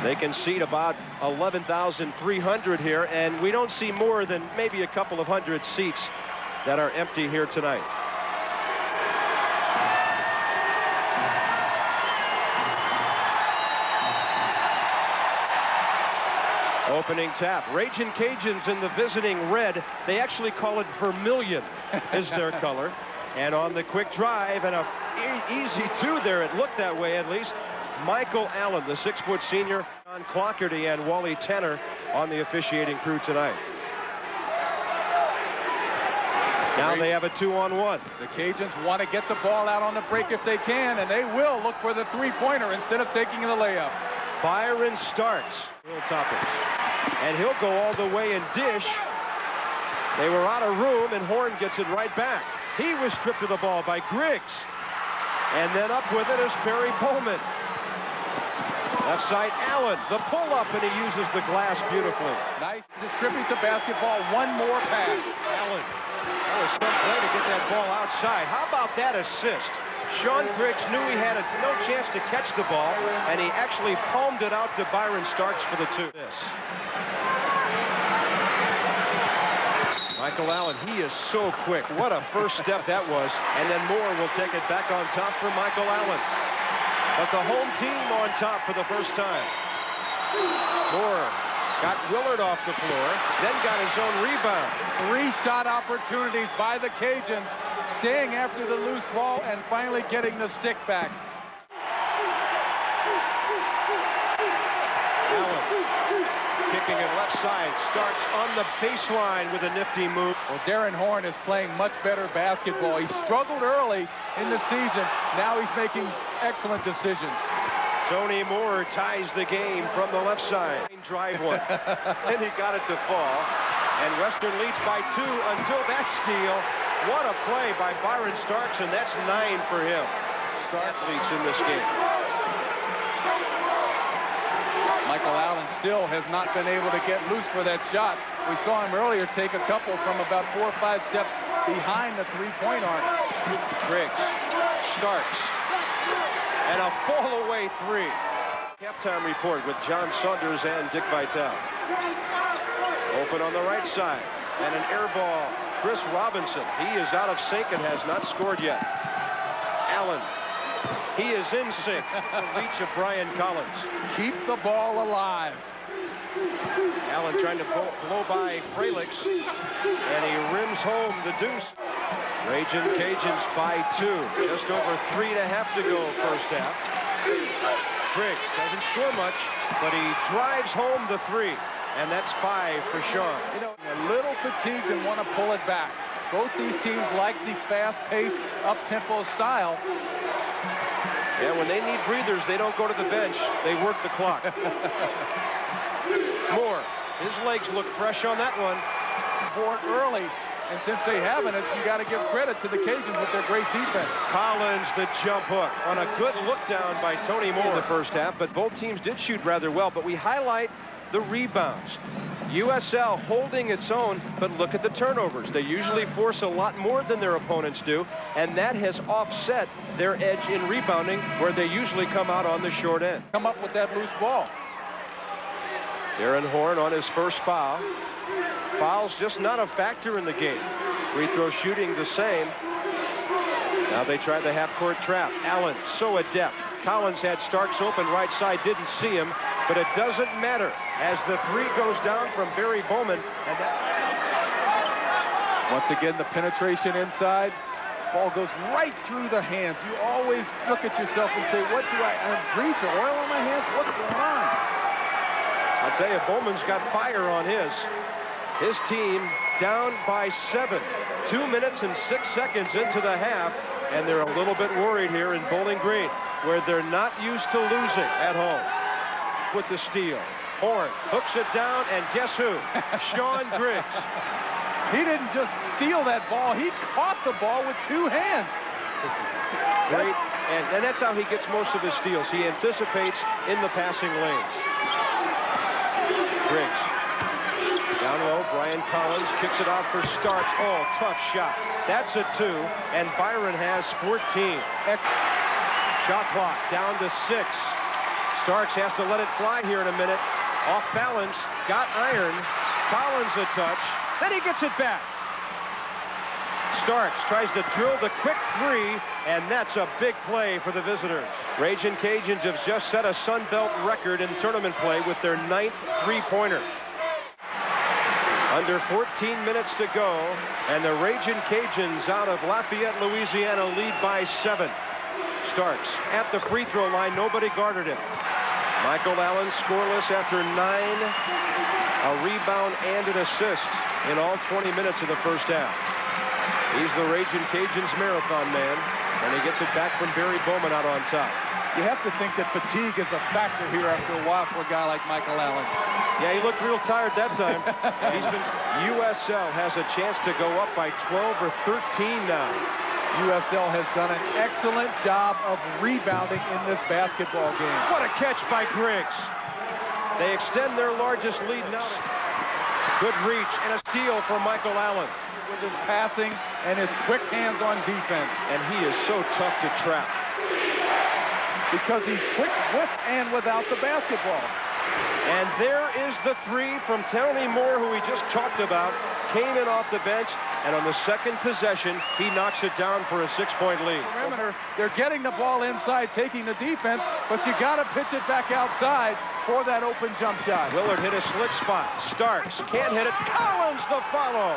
They can seat about 11,300 here, and we don't see more than maybe a couple of hundred seats that are empty here tonight. Opening tap. Ragin' Cajuns in the visiting red. They actually call it vermilion is their color. And on the quick drive and a easy two there, it looked that way at least. Michael Allen, the 6-foot senior. John Clockerty and Wally Tanner on the officiating crew tonight. Now they have a 2-on-1. The Cajuns want to get the ball out on the break if they can, and they will look for the three-pointer instead of taking the layup. Byron starts. Hilltoppers. And he'll go all the way and dish. They were out of room, and Horn gets it right back. He was stripped of the ball by Griggs. And then up with it is Perry Bowman. Left side, Allen, the pull-up, and he uses the glass beautifully. Nice. Distribute the basketball. One more pass. Allen. That was some play to get that ball outside. How about that assist? Sean Griggs knew he had no chance to catch the ball, and he actually palmed it out to Byron Starks for the two. Michael Allen, he is so quick. What a first step that was. And then Moore will take it back on top for Michael Allen. But the home team on top for the first time. Moore got Willard off the floor, then got his own rebound. 3 shot opportunities by the Cajuns, staying after the loose ball and finally getting the stick back. Allen kicking it left side, starts on the baseline with a nifty move. Well, Darren Horn is playing much better basketball. He struggled early in the season. Now he's making excellent decisions. Tony Moore ties the game from the left side. Drive one, and he got it to fall. And Western leads by 2 until that steal. What a play by Byron Starks, and that's 9 for him. Starks leads in this game. Michael Allen still has not been able to get loose for that shot. We saw him earlier take a couple from about 4 or 5 steps behind the three-point arc. Griggs, Starks, and a fall-away 3. Halftime report with John Saunders and Dick Vitale. Open on the right side, and an air ball. Chris Robinson, he is out of sync and has not scored yet. Allen, he is in sync. The reach of Brian Collins. Keep the ball alive. Allen trying to blow by Fralix, and he rims home the deuce. Ragin' Cajuns by 2. Just over 3.5 to go first half. Griggs doesn't score much, but he drives home the 3. And that's 5 for Sean. You know, a little fatigued and want to pull it back. Both these teams like the fast-paced, up-tempo style. Yeah, when they need breathers, they don't go to the bench. They work the clock. Moore, his legs look fresh on that one. For early, and since they haven't, you got to give credit to the Cajuns with their great defense. Collins, the jump hook on a good look down by Tony Moore in the first half, but both teams did shoot rather well. But we highlight the rebounds. USL holding its own, but look at the turnovers. They usually force a lot more than their opponents do, and that has offset their edge in rebounding, where they usually come out on the short end. Come up with that loose ball. Darren Horn on his first foul. Foul's just not a factor in the game. Free throw shooting the same. Now they try the half-court trap. Allen, so adept. Collins had Starks open right side, didn't see him, but it doesn't matter as the 3 goes down from Barry Bowman. And once again, the penetration inside. Ball goes right through the hands. You always look at yourself and say, what do I have grease or oil on my hands? What's going on? I'll tell you, Bowman's got fire on his. His team down by 7. 2 minutes and 6 seconds into the half, and they're a little bit worried here in Bowling Green, where they're not used to losing at home. With the steal, Horn hooks it down, and guess who? Sean Griggs. He didn't just steal that ball, he caught the ball with 2 hands. Great, and that's how he gets most of his steals. He anticipates in the passing lanes. Griggs. Down low, Brian Collins kicks it out for Starks. Oh, tough shot. That's a 2, and Byron has 14. Shot clock down to 6. Starks has to let it fly here in a minute. Off balance, got iron. Collins a touch. Then he gets it back. Starks tries to drill the quick three, and that's a big play for the visitors. Ragin' Cajuns have just set a Sun Belt record in tournament play with their 9th three-pointer. Under 14 minutes to go, and the Ragin' Cajuns out of Lafayette, Louisiana lead by 7. Starks at the free throw line. Nobody guarded him. Michael Allen scoreless after 9. A rebound and an assist in all 20 minutes of the first half. He's the Ragin' Cajuns marathon man, and he gets it back from Barry Bowman out on top. You have to think that fatigue is a factor here after a while for a guy like Michael Allen. Yeah, he looked real tired that time. USL has a chance to go up by 12 or 13 now. USL has done an excellent job of rebounding in this basketball game. What a catch by Griggs. They extend their largest lead now. Good reach and a steal for Michael Allen. With his passing and his quick hands on defense. And he is so tough to trap. Because he's quick with and without the basketball. And there is the three from Tourney Moore, who we just talked about. Came in off the bench, and on the second possession, he knocks it down for a 6-point lead. Perimeter, they're getting the ball inside, taking the defense, but you got to pitch it back outside for that open jump shot. Willard hit a slick spot. Starks can't hit it. Collins the follow.